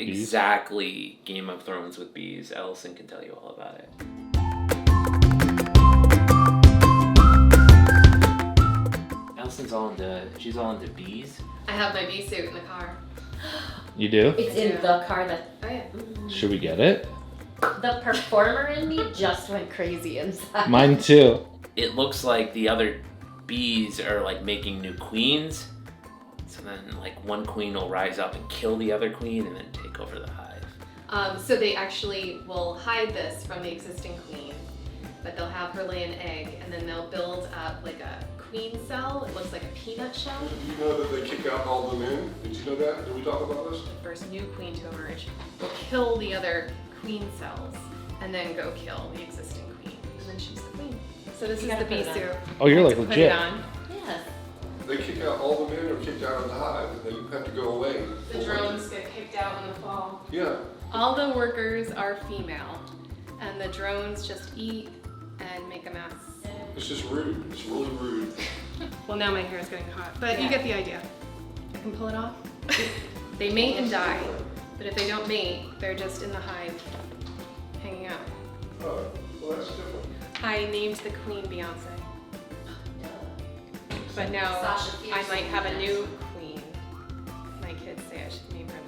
exactly Game of Thrones with bees. Allison can tell you all about it. She's all into bees. I have my bee suit in the car. You do? It's in the car that... Oh yeah. Should we get it? The performer in me just went crazy inside. Mine too. It looks like the other bees are like making new queens. So then like one queen will rise up and kill the other queen and then take over the hive. So they actually will hide this from the existing queen, but they'll have her lay an egg and then they'll build up like a queen cell. It looks like a peanut shell. Do you know that they kick out all the men? Did you know that? Did we talk about this? The first new queen to emerge will kill the other queen cells and then go kill the existing queen. And then she's the queen. So this is the bee suit. Oh, you're like Put legit. it on. Yes. They kick out all the men or kicked out of the hive, and then you have to go away. The drones get kicked out in the fall. Yeah. All the workers are female, and the drones just eat and make a mess. It's just rude. It's really rude. Well, now my hair is getting hot, but you get the idea. I can pull it off. They mate and die, but if they don't mate, they're just in the hive, hanging out. Oh, well, that's different. I named the queen Beyoncé, but now Sasha I Fierce might have a next. new queen. My kids say I should name her